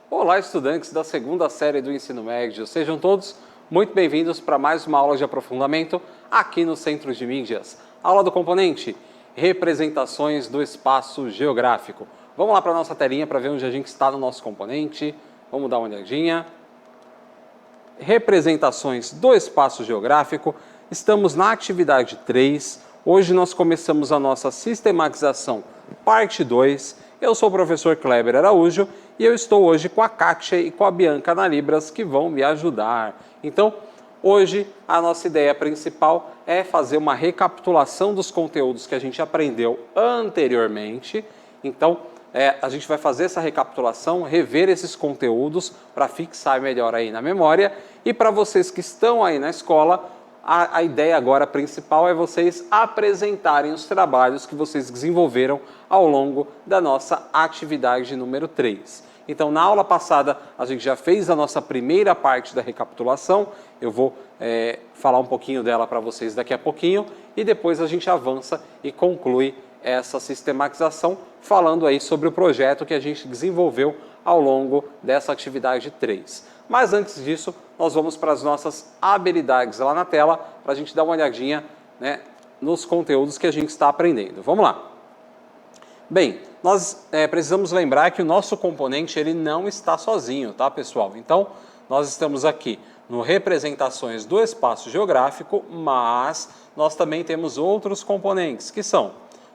Olá, estudantes da segunda série do ensino médio. Sejam todos muito bem-vindos para mais uma aula de aprofundamento aqui no Centro de Mídias. Aula do componente Representações do Espaço Geográfico. Vamos lá para a nossa telinha para ver onde a gente está no nosso componente. Vamos dar uma olhadinha. Representações do Espaço Geográfico. Estamos na atividade 3. Hoje nós começamos a nossa sistematização, parte 2. Eu sou o professor Kleber Araújo e eu estou hoje com a Kátia e com a Bianca na Libras que vão me ajudar. Então, hoje a nossa ideia principal é fazer uma recapitulação dos conteúdos que a gente aprendeu anteriormente. Então, a gente vai fazer essa recapitulação, rever esses conteúdos para fixar melhor aí na memória. E para vocês que estão aí na escola, a ideia agora principal é vocês apresentarem os trabalhos que vocês desenvolveram ao longo da nossa atividade número 3. Então, na aula passada, a gente já fez a nossa primeira parte da recapitulação. Eu vou falar um pouquinho dela para vocês daqui a pouquinho e depois a gente avança e conclui essa sistematização falando aí sobre o projeto que a gente desenvolveu ao longo dessa atividade 3. Mas antes disso, nós vamos para as nossas habilidades lá na tela para a gente dar uma olhadinha, né, nos conteúdos que a gente está aprendendo. Vamos lá. Bem, nós precisamos lembrar que o nosso componente ele não está sozinho, tá, pessoal? Então, nós estamos aqui no Representações do Espaço Geográfico, mas nós também temos outros componentes, que são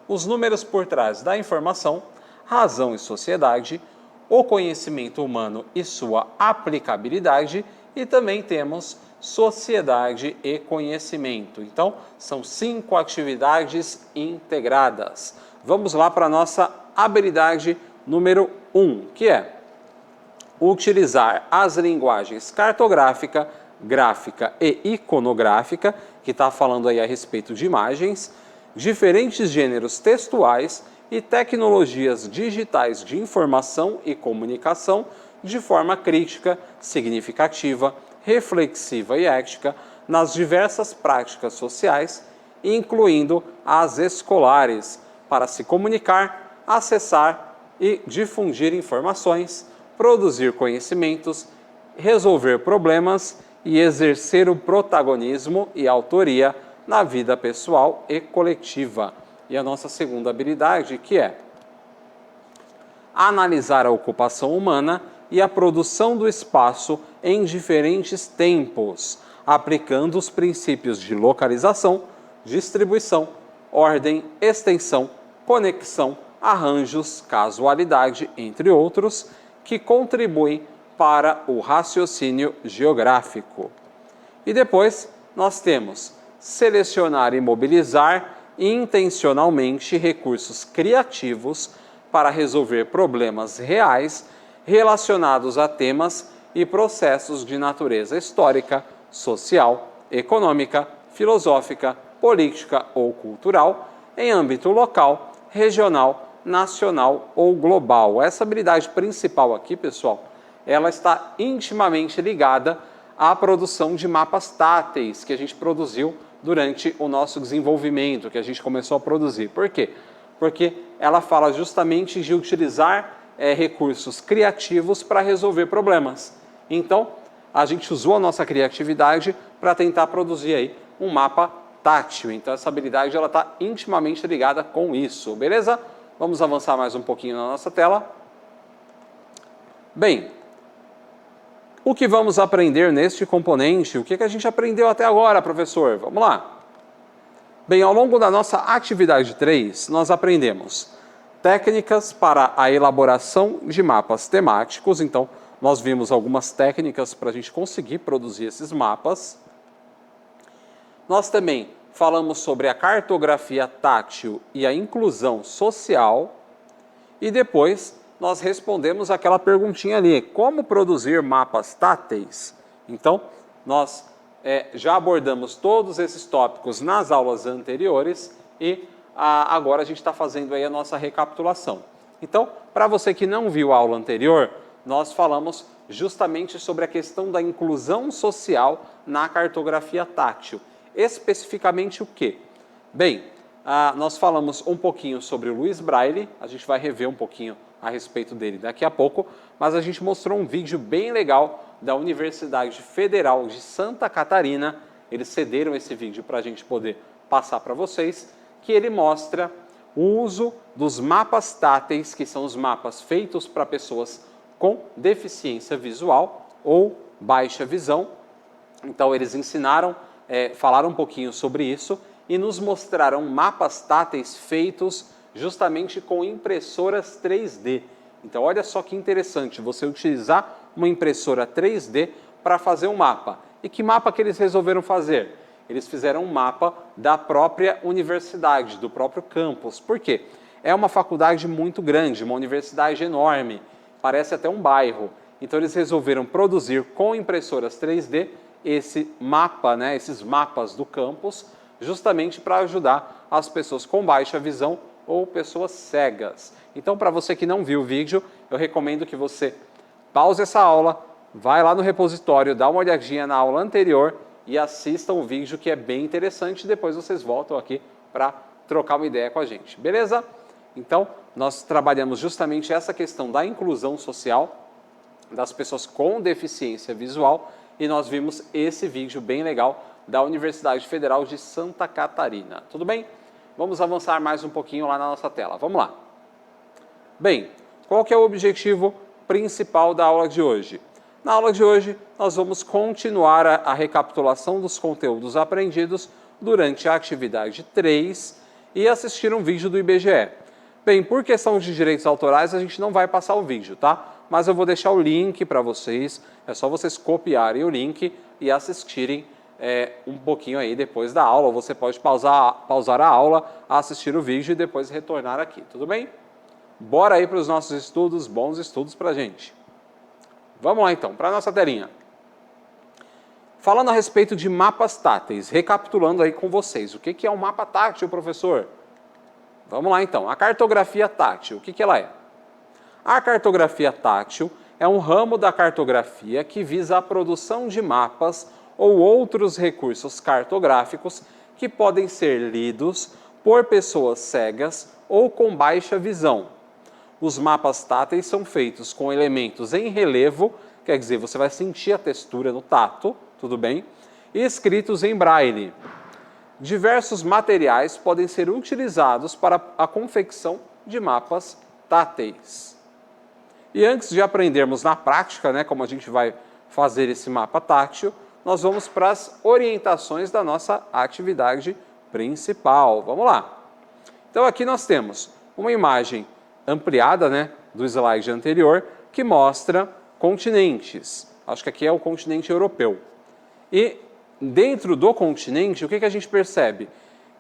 os números por trás da informação, razão e sociedade, o conhecimento humano e sua aplicabilidade, e também temos sociedade e conhecimento. Então, são 5 atividades integradas. Vamos lá para a nossa habilidade número 1, que é utilizar as linguagens cartográfica, gráfica e iconográfica, que está falando aí a respeito de imagens, diferentes gêneros textuais e tecnologias digitais de informação e comunicação de forma crítica, significativa, reflexiva e ética nas diversas práticas sociais, incluindo as escolares, para se comunicar, acessar e difundir informações, produzir conhecimentos, resolver problemas e exercer o protagonismo e autoria na vida pessoal e coletiva. E a nossa segunda habilidade, que é analisar a ocupação humana e a produção do espaço em diferentes tempos, aplicando os princípios de localização, distribuição, ordem, extensão, conexão, arranjos, casualidade, entre outros, que contribuem para o raciocínio geográfico. E depois nós temos selecionar e mobilizar intencionalmente recursos criativos para resolver problemas reais relacionados a temas e processos de natureza histórica, social, econômica, filosófica, política ou cultural em âmbito local, regional, nacional ou global. Essa habilidade principal aqui, pessoal, ela está intimamente ligada à produção de mapas táteis que a gente produziu durante o nosso desenvolvimento, que a gente começou a produzir. Por quê? Porque ela fala justamente de utilizar recursos criativos para resolver problemas. Então, a gente usou a nossa criatividade para tentar produzir aí um mapa tátil. Então, essa habilidade ela está intimamente ligada com isso, beleza? Vamos avançar mais um pouquinho na nossa tela. Bem, o que vamos aprender neste componente? O que a gente aprendeu até agora, professor? Vamos lá. Bem, ao longo da nossa atividade 3, nós aprendemos técnicas para a elaboração de mapas temáticos. Então, nós vimos algumas técnicas para a gente conseguir produzir esses mapas. Nós também falamos sobre a cartografia tátil e a inclusão social. E depois nós respondemos aquela perguntinha ali, como produzir mapas táteis? Então, nós já abordamos todos esses tópicos nas aulas anteriores e agora a gente está fazendo aí a nossa recapitulação. Então, para você que não viu a aula anterior, nós falamos justamente sobre a questão da inclusão social na cartografia tátil. Especificamente o quê? Bem, nós falamos um pouquinho sobre o Louis Braille, a gente vai rever um pouquinho a respeito dele daqui a pouco, mas a gente mostrou um vídeo bem legal da Universidade Federal de Santa Catarina. Eles cederam esse vídeo para a gente poder passar para vocês, que ele mostra o uso dos mapas táteis, que são os mapas feitos para pessoas com deficiência visual ou baixa visão. Então eles ensinaram, falaram um pouquinho sobre isso e nos mostraram mapas táteis feitos justamente com impressoras 3D. Então olha só que interessante você utilizar uma impressora 3D para fazer um mapa. E que mapa que eles resolveram fazer? Eles fizeram um mapa da própria universidade, do próprio campus. Por quê? É uma faculdade muito grande, uma universidade enorme, parece até um bairro. Então eles resolveram produzir com impressoras 3D esse mapa, né, esses mapas do campus, justamente para ajudar as pessoas com baixa visão ou pessoas cegas. Então, para você que não viu o vídeo, eu recomendo que você pause essa aula, vai lá no repositório, dá uma olhadinha na aula anterior e assistam o vídeo, que é bem interessante. Depois vocês voltam aqui para trocar uma ideia com a gente, beleza? Então, nós trabalhamos justamente essa questão da inclusão social das pessoas com deficiência visual e nós vimos esse vídeo bem legal da Universidade Federal de Santa Catarina. Tudo bem? Vamos avançar mais um pouquinho lá na nossa tela. Vamos lá. Bem, qual que é o objetivo principal da aula de hoje? Na aula de hoje, nós vamos continuar a recapitulação dos conteúdos aprendidos durante a atividade 3 e assistir um vídeo do IBGE. Bem, por questão de direitos autorais, a gente não vai passar o vídeo, tá? Mas eu vou deixar o link para vocês, é só vocês copiarem o link e assistirem um pouquinho aí depois da aula. Você pode pausar a aula, assistir o vídeo e depois retornar aqui, tudo bem? Bora aí para os nossos estudos, bons estudos para a gente. Vamos lá então, para a nossa telinha. Falando a respeito de mapas táteis, recapitulando aí com vocês, o que é um mapa tátil, professor? Vamos lá então, a cartografia tátil, o que ela é? A cartografia tátil é um ramo da cartografia que visa a produção de mapas ou outros recursos cartográficos que podem ser lidos por pessoas cegas ou com baixa visão. Os mapas táteis são feitos com elementos em relevo, quer dizer, você vai sentir a textura no tato, tudo bem? E escritos em braille. Diversos materiais podem ser utilizados para a confecção de mapas táteis. E antes de aprendermos na prática, né, como a gente vai fazer esse mapa tátil, nós vamos para as orientações da nossa atividade principal. Vamos lá. Então aqui nós temos uma imagem ampliada, né, do slide anterior, que mostra continentes. Acho que aqui é o continente europeu. E dentro do continente, o que a gente percebe?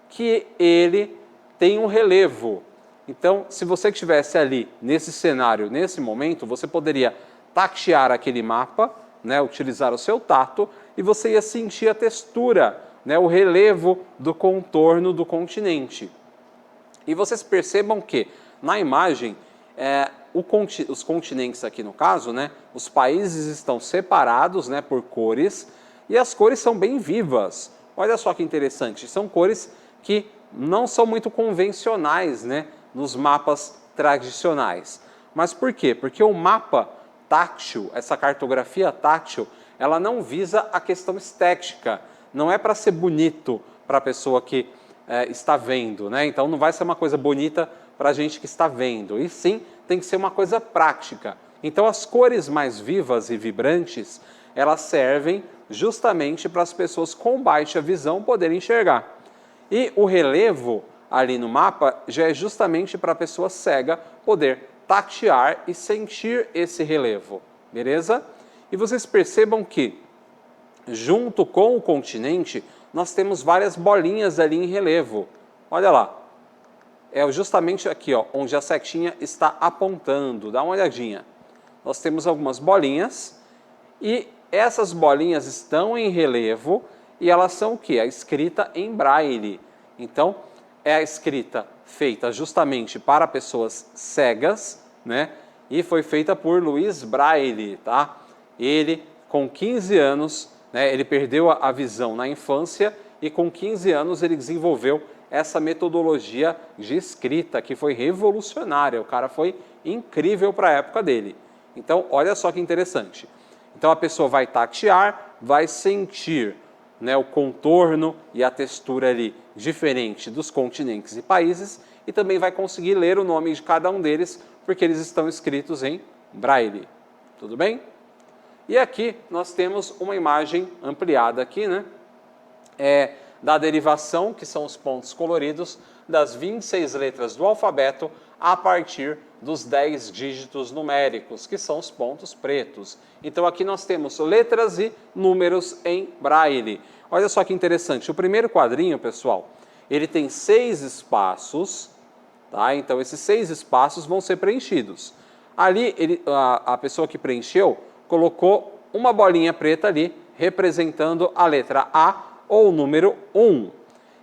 Que ele tem um relevo. Então, se você estivesse ali nesse cenário, nesse momento, você poderia tatear aquele mapa, né, utilizar o seu tato, e você ia sentir a textura, né, o relevo do contorno do continente. E vocês percebam que, na imagem, os continentes aqui no caso, né, os países estão separados, né, por cores, e as cores são bem vivas. Olha só que interessante, são cores que não são muito convencionais, né, nos mapas tradicionais. Mas por quê? Porque o mapa tátil, essa cartografia tátil, ela não visa a questão estética, não é para ser bonito para a pessoa que está vendo, né? Então não vai ser uma coisa bonita para a gente que está vendo, e sim tem que ser uma coisa prática. Então as cores mais vivas e vibrantes, elas servem justamente para as pessoas com baixa visão poderem enxergar. E o relevo ali no mapa já é justamente para a pessoa cega poder tatear e sentir esse relevo, beleza? E vocês percebam que, junto com o continente, nós temos várias bolinhas ali em relevo. Olha lá, é justamente aqui, ó, onde a setinha está apontando, dá uma olhadinha. Nós temos algumas bolinhas e essas bolinhas estão em relevo e elas são o quê? A escrita em braille. Então, é a escrita feita justamente para pessoas cegas, né? E foi feita por Louis Braille, tá? Ele, com 15 anos, né, ele perdeu a visão na infância e com 15 anos ele desenvolveu essa metodologia de escrita, que foi revolucionária. O cara foi incrível para a época dele. Então, olha só que interessante. Então, a pessoa vai tatear, vai sentir, né, o contorno e a textura ali diferente dos continentes e países e também vai conseguir ler o nome de cada um deles, porque eles estão escritos em Braille. Tudo bem? E aqui nós temos uma imagem ampliada aqui, né? Da derivação, que são os pontos coloridos, das 26 letras do alfabeto a partir dos 10 dígitos numéricos, que são os pontos pretos. Então aqui nós temos letras e números em Braille. Olha só que interessante, o primeiro quadrinho, pessoal, ele tem 6 espaços, tá? Então esses 6 espaços vão ser preenchidos. Ali a pessoa que preencheu colocou uma bolinha preta ali, representando a letra A ou o número 1.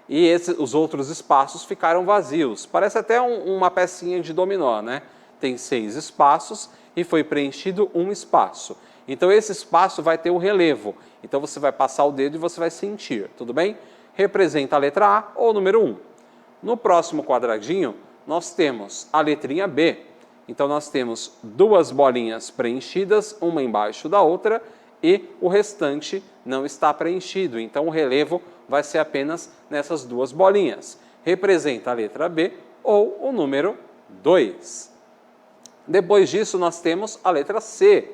E os outros espaços ficaram vazios. Parece até uma pecinha de dominó, né? Tem 6 espaços e foi preenchido um espaço. Então esse espaço vai ter o relevo. Então você vai passar o dedo e você vai sentir, tudo bem? Representa a letra A ou o número 1. No próximo quadradinho, nós temos a letrinha B. Então nós temos 2 bolinhas preenchidas, uma embaixo da outra, e o restante não está preenchido. Então o relevo vai ser apenas nessas 2 bolinhas. Representa a letra B ou o número 2. Depois disso nós temos a letra C,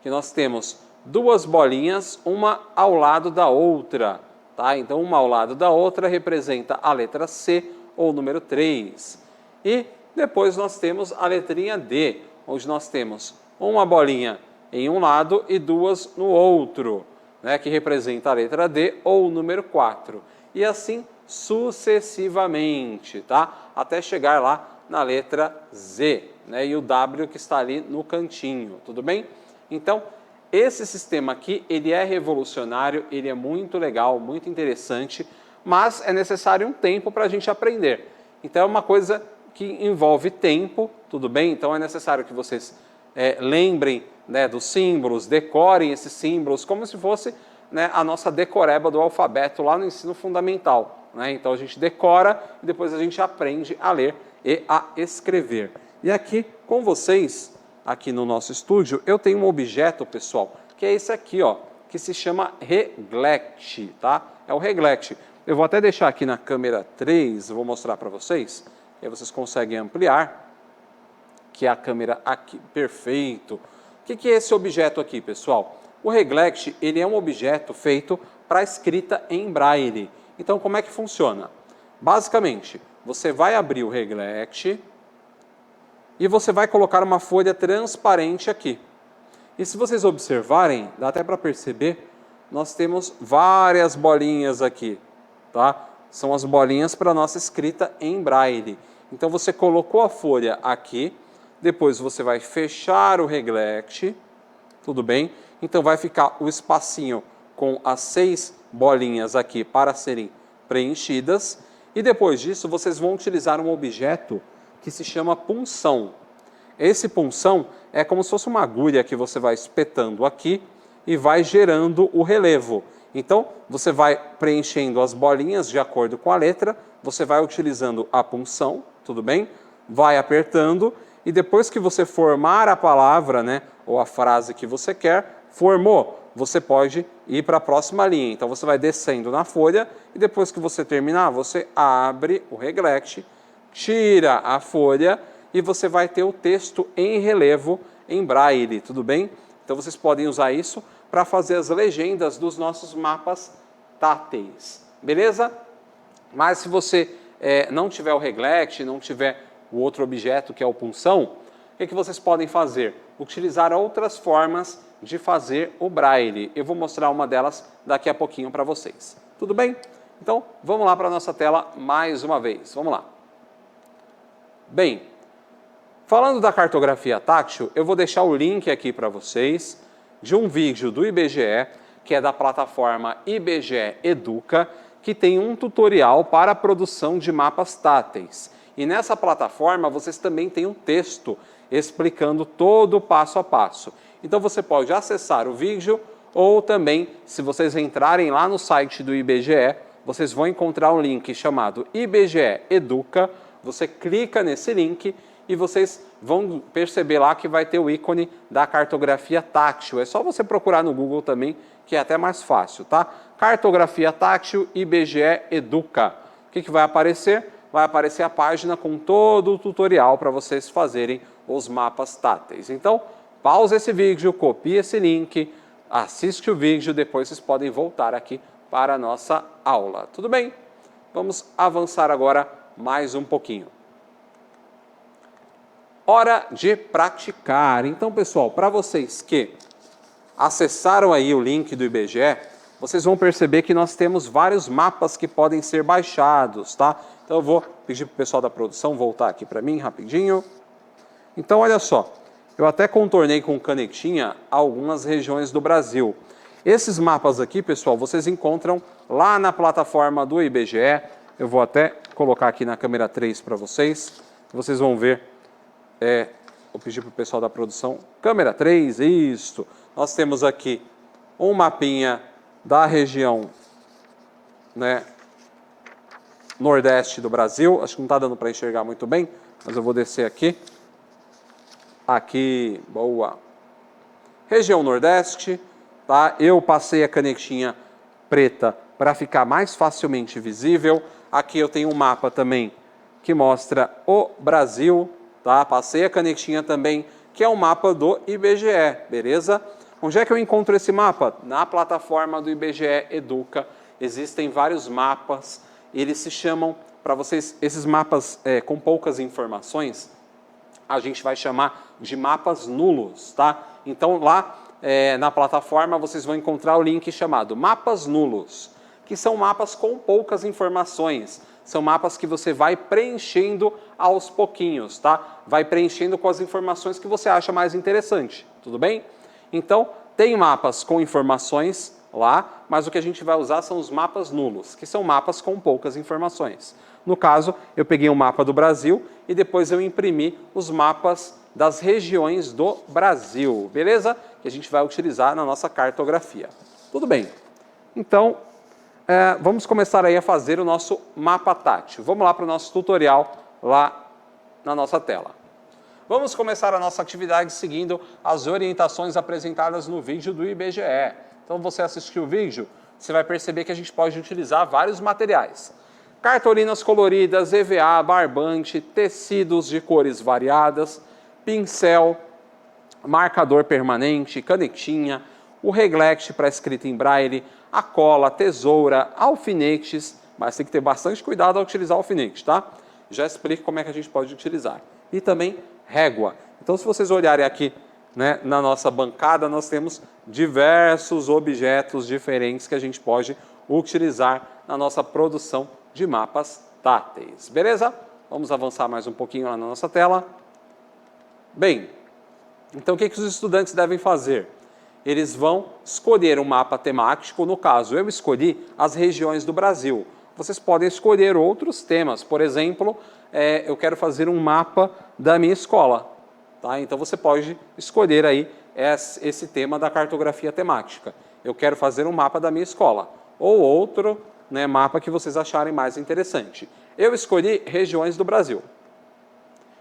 que nós temos 2 bolinhas, uma ao lado da outra. Tá? Então uma ao lado da outra representa a letra C ou o número 3. E depois nós temos a letrinha D, onde nós temos uma bolinha em um lado e 2 no outro, né, que representa a letra D ou o número 4. E assim sucessivamente, tá? Até chegar lá na letra Z, né, e o W que está ali no cantinho, tudo bem? Então, esse sistema aqui, ele é revolucionário, ele é muito legal, muito interessante, mas é necessário um tempo para a gente aprender. Então, é uma coisa que envolve tempo, tudo bem? Então, é necessário que vocês lembrem, né, dos símbolos, decorem esses símbolos, como se fosse, né, a nossa decoreba do alfabeto lá no ensino fundamental. Né? Então a gente decora e depois a gente aprende a ler e a escrever. E aqui com vocês, aqui no nosso estúdio, eu tenho um objeto, pessoal, que é esse aqui, ó, que se chama reglete, tá? É o reglete. Eu vou até deixar aqui na câmera 3, eu vou mostrar para vocês, e aí vocês conseguem ampliar, que é a câmera aqui, perfeito. O que é esse objeto aqui, pessoal? O reglete, ele é um objeto feito para escrita em Braille. Então, como é que funciona? Basicamente, você vai abrir o reglete e você vai colocar uma folha transparente aqui. E se vocês observarem, dá até para perceber, nós temos várias bolinhas aqui, tá? São as bolinhas para a nossa escrita em Braille. Então, você colocou a folha aqui, depois você vai fechar o reglete, tudo bem? Então vai ficar o espacinho com as 6 bolinhas aqui para serem preenchidas. E depois disso vocês vão utilizar um objeto que se chama punção. Esse punção é como se fosse uma agulha que você vai espetando aqui e vai gerando o relevo. Então você vai preenchendo as bolinhas de acordo com a letra, você vai utilizando a punção, tudo bem? Vai apertando. E depois que você formar a palavra, né, ou a frase que você quer, formou, você pode ir para a próxima linha. Então você vai descendo na folha e depois que você terminar, você abre o reglete, tira a folha e você vai ter o texto em relevo em Braille, tudo bem? Então vocês podem usar isso para fazer as legendas dos nossos mapas táteis, beleza? Mas se você não tiver o reglete, não tiver o outro objeto que é o punção, o que vocês podem fazer? Utilizar outras formas de fazer o Braille. Eu vou mostrar uma delas daqui a pouquinho para vocês. Tudo bem? Então, vamos lá para a nossa tela mais uma vez. Vamos lá. Bem, falando da cartografia tátil, eu vou deixar o link aqui para vocês de um vídeo do IBGE, que é da plataforma IBGE Educa, que tem um tutorial para a produção de mapas táteis. E nessa plataforma vocês também têm um texto explicando todo o passo a passo. Então você pode acessar o vídeo ou também, se vocês entrarem lá no site do IBGE, vocês vão encontrar um link chamado IBGE Educa. Você clica nesse link e vocês vão perceber lá que vai ter o ícone da cartografia tátil. É só você procurar no Google também, que é até mais fácil, tá? Cartografia tátil IBGE Educa. O que vai aparecer? Vai aparecer a página com todo o tutorial para vocês fazerem os mapas táteis. Então, pausa esse vídeo, copia esse link, assiste o vídeo, depois vocês podem voltar aqui para a nossa aula. Tudo bem? Vamos avançar agora mais um pouquinho. Hora de praticar. Então, pessoal, para vocês que acessaram aí o link do IBGE, vocês vão perceber que nós temos vários mapas que podem ser baixados, tá? Então eu vou pedir para o pessoal da produção voltar aqui para mim rapidinho. Então, olha só, eu até contornei com canetinha algumas regiões do Brasil. Esses mapas aqui, pessoal, vocês encontram lá na plataforma do IBGE. Eu vou até colocar aqui na câmera 3 para vocês. Vocês vão ver. Vou pedir para o pessoal da produção. Câmera 3, isso. Nós temos aqui um mapinha da região, né, nordeste do Brasil. Acho que não está dando para enxergar muito bem, mas eu vou descer aqui. Aqui, boa. Região nordeste, tá? Eu passei a canetinha preta para ficar mais facilmente visível. Aqui eu tenho um mapa também que mostra o Brasil, tá? Passei a canetinha também, que é um mapa do IBGE, beleza? Onde é que eu encontro esse mapa? Na plataforma do IBGE Educa. Existem vários mapas, eles se chamam, para vocês, esses mapas com poucas informações, a gente vai chamar de mapas nulos, tá? Então lá na plataforma vocês vão encontrar o link chamado Mapas Nulos, que são mapas com poucas informações. São mapas que você vai preenchendo aos pouquinhos, tá? Vai preenchendo com as informações que você acha mais interessante, tudo bem? Então, tem mapas com informações lá, mas o que a gente vai usar são os mapas nulos, que são mapas com poucas informações. No caso, eu peguei um mapa do Brasil e depois eu imprimi os mapas das regiões do Brasil, beleza? Que a gente vai utilizar na nossa cartografia. Tudo bem. Então, vamos começar aí a fazer o nosso mapa tátil. Vamos lá para o nosso tutorial lá na nossa tela. Vamos começar a nossa atividade seguindo as orientações apresentadas no vídeo do IBGE. Então, você assistiu o vídeo, você vai perceber que a gente pode utilizar vários materiais. Cartolinas coloridas, EVA, barbante, tecidos de cores variadas, pincel, marcador permanente, canetinha, o reglete para escrita em braille, a cola, tesoura, alfinetes, mas tem que ter bastante cuidado ao utilizar alfinete, tá? Já explico como é que a gente pode utilizar. E também régua. Então, se vocês olharem aqui, né, na nossa bancada, nós temos diversos objetos diferentes que a gente pode utilizar na nossa produção de mapas táteis. Beleza? Vamos avançar mais um pouquinho lá na nossa tela. Bem, então o que os estudantes devem fazer? Eles vão escolher um mapa temático. No caso, eu escolhi as regiões do Brasil. Vocês podem escolher outros temas. Por exemplo, eu quero fazer um mapa da minha escola. Tá? Então, você pode escolher aí esse tema da cartografia temática. Eu quero fazer um mapa da minha escola. Ou outro, né, mapa que vocês acharem mais interessante. Eu escolhi regiões do Brasil.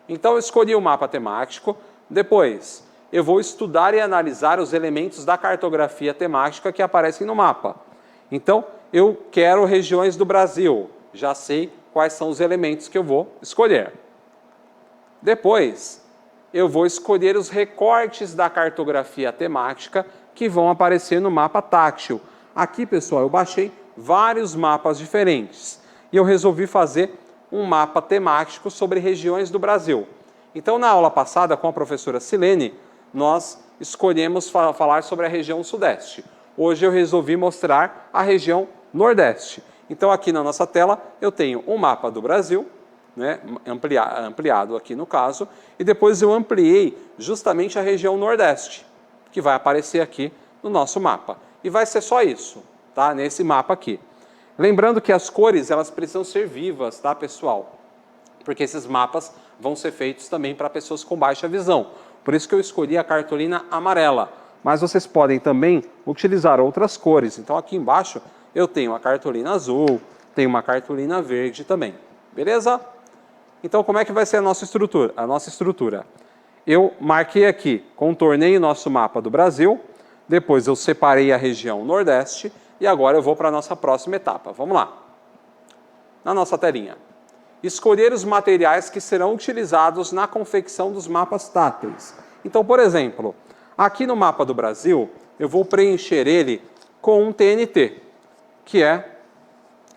Então, eu escolhi o mapa temático. Depois, eu vou estudar e analisar os elementos da cartografia temática que aparecem no mapa. Então, eu quero regiões do Brasil. Já sei quais são os elementos que eu vou escolher. Depois, eu vou escolher os recortes da cartografia temática que vão aparecer no mapa tátil. Aqui, pessoal, eu baixei vários mapas diferentes. E eu resolvi fazer um mapa temático sobre regiões do Brasil. Então, na aula passada, com a professora Silene, nós escolhemos falar sobre a região Sudeste. Hoje eu resolvi mostrar a região Nordeste. Então, aqui na nossa tela, eu tenho um mapa do Brasil, né, ampliado aqui no caso, e depois eu ampliei justamente a região Nordeste, que vai aparecer aqui no nosso mapa. E vai ser só isso, tá, nesse mapa aqui. Lembrando que as cores, elas precisam ser vivas, tá, pessoal? Porque esses mapas vão ser feitos também para pessoas com baixa visão. Por isso que eu escolhi a cartolina amarela. Mas vocês podem também utilizar outras cores. Então, aqui embaixo, eu tenho a cartolina azul, tenho uma cartolina verde também. Beleza? Então, como é que vai ser a nossa estrutura? Eu marquei aqui, contornei o nosso mapa do Brasil, depois eu separei a região Nordeste e agora eu vou para a nossa próxima etapa. Vamos lá. Na nossa telinha. Escolher os materiais que serão utilizados na confecção dos mapas táteis. Então, por exemplo, aqui no mapa do Brasil, eu vou preencher ele com um TNT, que é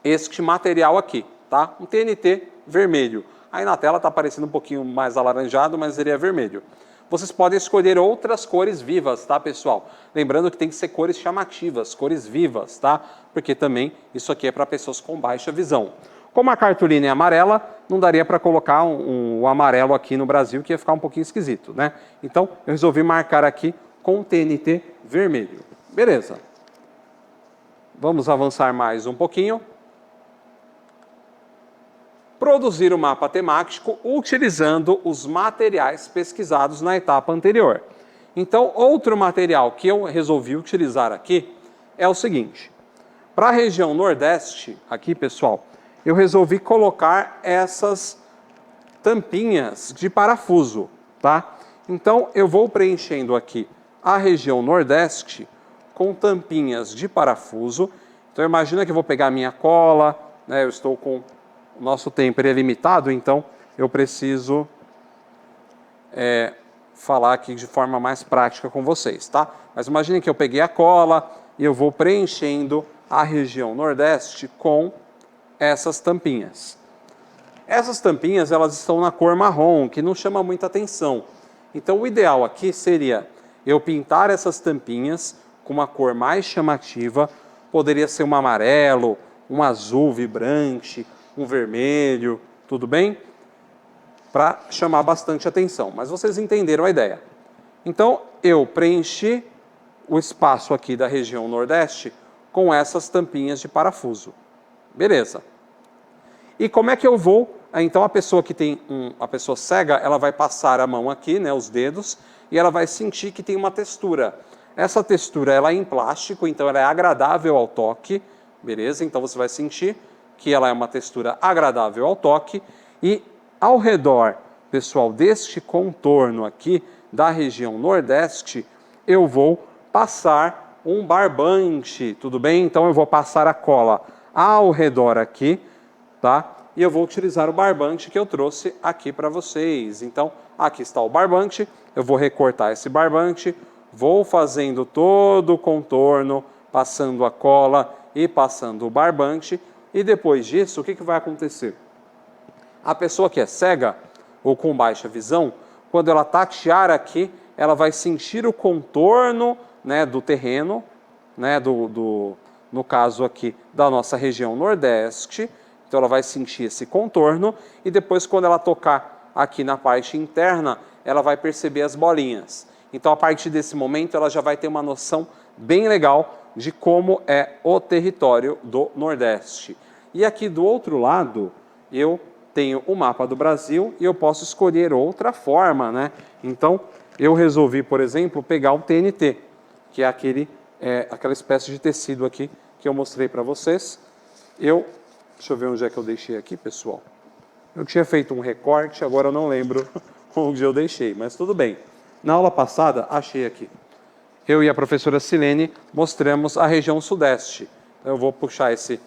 este material aqui, tá? Um TNT vermelho. Aí na tela está aparecendo um pouquinho mais alaranjado, mas ele é vermelho. Vocês podem escolher outras cores vivas, tá, pessoal? Lembrando que tem que ser cores chamativas, cores vivas, tá? Porque também isso aqui é para pessoas com baixa visão. Como a cartolina é amarela, não daria para colocar o amarelo aqui no Brasil, que ia ficar um pouquinho esquisito, né? Então, eu resolvi marcar aqui com TNT vermelho. Beleza. Vamos avançar mais um pouquinho. Produzir o mapa temático utilizando os materiais pesquisados na etapa anterior. Então, outro material que eu resolvi utilizar aqui é o seguinte. Para a região Nordeste, aqui, pessoal, eu resolvi colocar essas tampinhas de parafuso, tá? Então, eu vou preenchendo aqui a região Nordeste com tampinhas de parafuso. Então, imagina que eu vou pegar a minha cola, né? Eu estou com... O nosso tempo é limitado, então eu preciso falar aqui de forma mais prática com vocês, tá? Mas imagine que eu peguei a cola e eu vou preenchendo a região Nordeste com essas tampinhas. Essas tampinhas, elas estão na cor marrom, que não chama muita atenção. Então o ideal aqui seria eu pintar essas tampinhas com uma cor mais chamativa, poderia ser um amarelo, um azul vibrante, um vermelho, tudo bem? Para chamar bastante atenção, mas vocês entenderam a ideia. Então, eu preenchi o espaço aqui da região Nordeste com essas tampinhas de parafuso. Beleza. E como é que eu vou? Então, a pessoa que tem a pessoa cega, ela vai passar a mão aqui, né, os dedos, e ela vai sentir que tem uma textura. Essa textura, ela é em plástico, então ela é agradável ao toque, beleza? Então, você vai sentir que ela é uma textura agradável ao toque, e ao redor, pessoal, deste contorno aqui da região Nordeste, eu vou passar um barbante, tudo bem? Então eu vou passar a cola ao redor aqui, tá? E eu vou utilizar o barbante que eu trouxe aqui para vocês. Então, aqui está o barbante, eu vou recortar esse barbante, vou fazendo todo o contorno, passando a cola e passando o barbante. E depois disso, o que vai acontecer? A pessoa que é cega ou com baixa visão, quando ela tatear aqui, ela vai sentir o contorno, né, do terreno, né, no caso aqui da nossa região Nordeste. Então ela vai sentir esse contorno e depois quando ela tocar aqui na parte interna, ela vai perceber as bolinhas. Então a partir desse momento ela já vai ter uma noção bem legal de como é o território do Nordeste. E aqui do outro lado, eu tenho o mapa do Brasil e eu posso escolher outra forma, né? Então, eu resolvi, por exemplo, pegar o TNT, que é aquela espécie de tecido aqui que eu mostrei para vocês. Deixa eu ver onde é que eu deixei aqui, pessoal. Eu tinha feito um recorte, agora eu não lembro onde eu deixei, mas tudo bem. Na aula passada, achei aqui. Eu e a professora Silene mostramos a região Sudeste. Então, eu vou puxar esse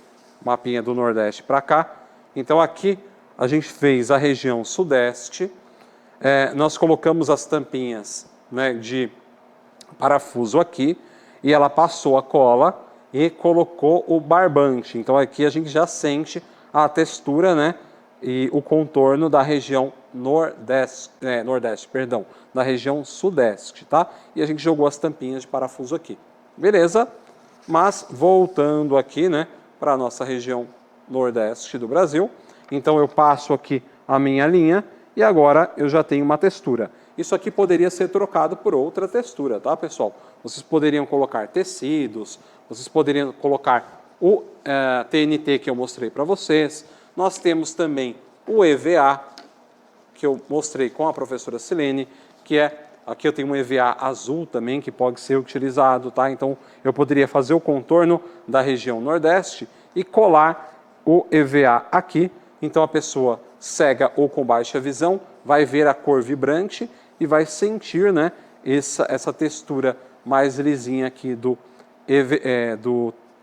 mapinha do Nordeste para cá. Então, aqui a gente fez a região Sudeste. Nós colocamos as tampinhas, né, de parafuso aqui. E ela passou a cola e colocou o barbante. Então, aqui a gente já sente a textura, né, e o contorno da região da região Sudeste, tá? E a gente jogou as tampinhas de parafuso aqui. Beleza? Mas voltando aqui, né, para a nossa região Nordeste do Brasil. Então eu passo aqui a minha linha e agora eu já tenho uma textura. Isso aqui poderia ser trocado por outra textura, tá, pessoal? Vocês poderiam colocar tecidos, vocês poderiam colocar o TNT que eu mostrei para vocês. Nós temos também o EVA, que eu mostrei com a professora Silene, que é Aqui eu tenho um EVA azul também que pode ser utilizado, tá? Então eu poderia fazer o contorno da região Nordeste e colar o EVA aqui. Então a pessoa cega ou com baixa visão vai ver a cor vibrante e vai sentir, né, essa textura mais lisinha aqui do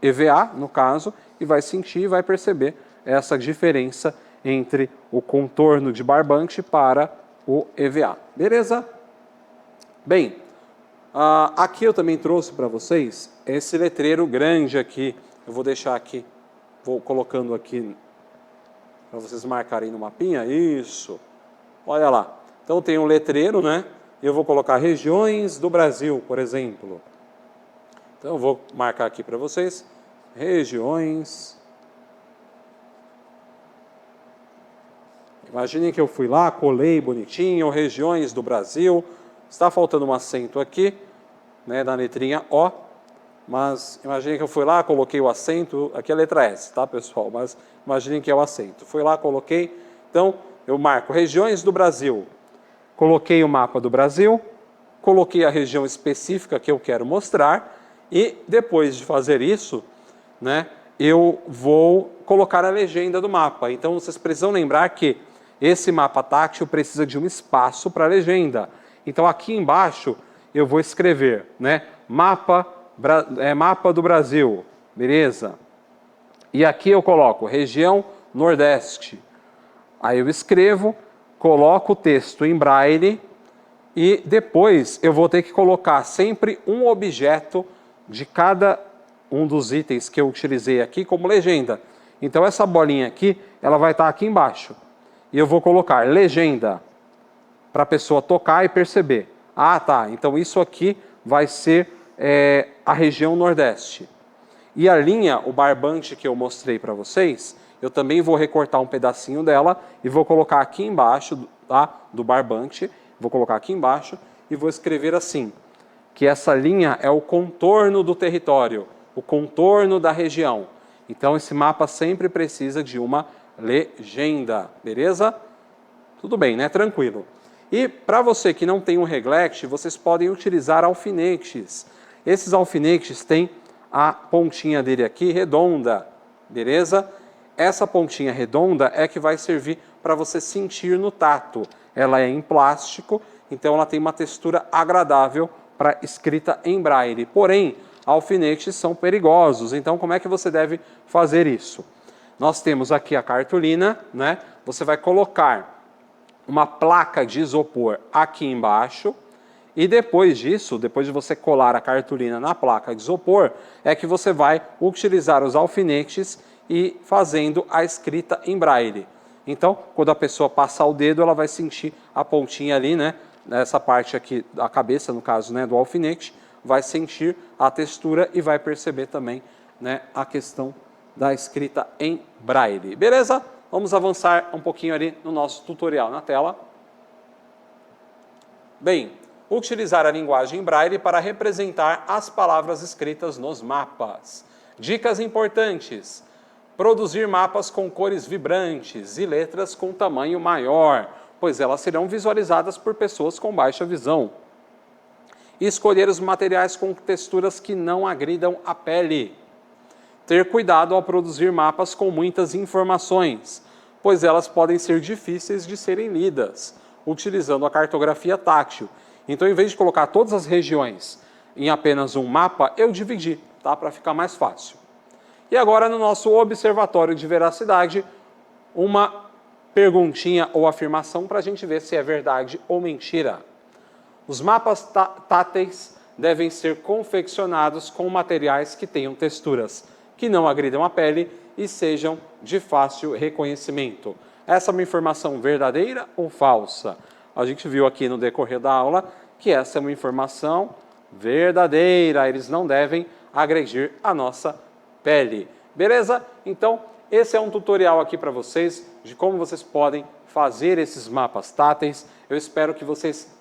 EVA, no caso, e vai sentir e vai perceber essa diferença entre o contorno de barbante para o EVA. Beleza? Bem, aqui eu também trouxe para vocês esse letreiro grande aqui. Eu vou deixar aqui, vou colocando aqui para vocês marcarem no mapinha. Isso. Olha lá. Então tem um letreiro, né? Eu vou colocar regiões do Brasil, por exemplo. Então eu vou marcar aqui para vocês. Regiões. Imaginem que eu fui lá, colei bonitinho, regiões do Brasil. Está faltando um acento aqui, né, na letrinha O. Mas imaginem que eu fui lá, coloquei o acento. Aqui é a letra S, tá, pessoal? Mas imaginem que é o acento. Fui lá, coloquei. Então eu marco regiões do Brasil. Coloquei o mapa do Brasil. Coloquei a região específica que eu quero mostrar. E depois de fazer isso, né, eu vou colocar a legenda do mapa. Então vocês precisam lembrar que esse mapa tátil precisa de um espaço para a legenda. Então aqui embaixo eu vou escrever, né, mapa do Brasil, beleza? E aqui eu coloco região Nordeste. Aí eu escrevo, coloco o texto em braille e depois eu vou ter que colocar sempre um objeto de cada um dos itens que eu utilizei aqui como legenda. Então essa bolinha aqui, ela vai estar aqui embaixo. E eu vou colocar legenda para a pessoa tocar e perceber. Ah, tá, então isso aqui vai ser a região Nordeste. E a linha, o barbante que eu mostrei para vocês, eu também vou recortar um pedacinho dela e vou colocar aqui embaixo, tá, do barbante. Vou colocar aqui embaixo e vou escrever assim, que essa linha é o contorno do território, o contorno da região. Então esse mapa sempre precisa de uma legenda, beleza? Tudo bem, né? Tranquilo. E para você que não tem um reglete, vocês podem utilizar alfinetes. Esses alfinetes têm a pontinha dele aqui redonda, beleza? Essa pontinha redonda é que vai servir para você sentir no tato. Ela é em plástico, então ela tem uma textura agradável para escrita em braille. Porém, alfinetes são perigosos, então como é que você deve fazer isso? Nós temos aqui a cartolina, né? Você vai colocar uma placa de isopor aqui embaixo e depois disso, depois de você colar a cartolina na placa de isopor, é que você vai utilizar os alfinetes e fazendo a escrita em braille. Então, quando a pessoa passar o dedo, ela vai sentir a pontinha ali, né? Nessa parte aqui, a cabeça, no caso, né, do alfinete, vai sentir a textura e vai perceber também, né, a questão da escrita em braille. Beleza? Vamos avançar um pouquinho ali no nosso tutorial na tela. Bem, utilizar a linguagem braille para representar as palavras escritas nos mapas. Dicas importantes. Produzir mapas com cores vibrantes e letras com tamanho maior, pois elas serão visualizadas por pessoas com baixa visão. Escolher os materiais com texturas que não agridam a pele. Ter cuidado ao produzir mapas com muitas informações, pois elas podem ser difíceis de serem lidas, utilizando a cartografia tátil. Então, em vez de colocar todas as regiões em apenas um mapa, eu dividi, tá? Para ficar mais fácil. E agora, no nosso observatório de veracidade, uma perguntinha ou afirmação para a gente ver se é verdade ou mentira. Os mapas táteis devem ser confeccionados com materiais que tenham texturas que não agridam a pele e sejam de fácil reconhecimento. Essa é uma informação verdadeira ou falsa? A gente viu aqui no decorrer da aula que essa é uma informação verdadeira. Eles não devem agredir a nossa pele. Beleza? Então, esse é um tutorial aqui para vocês de como vocês podem fazer esses mapas táteis. Eu espero que vocês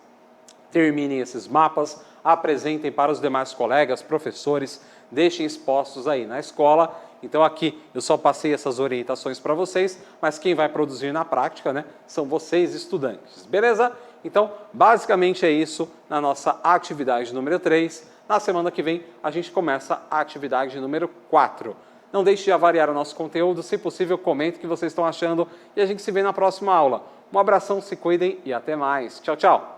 terminem esses mapas, apresentem para os demais colegas, professores, deixem expostos aí na escola. Então aqui eu só passei essas orientações para vocês, mas quem vai produzir na prática, né, são vocês, estudantes. Beleza? Então, basicamente é isso na nossa atividade número 3. Na semana que vem, a gente começa a atividade número 4. Não deixe de avaliar o nosso conteúdo, se possível, comente o que vocês estão achando e a gente se vê na próxima aula. Um abração, se cuidem e até mais. Tchau, tchau!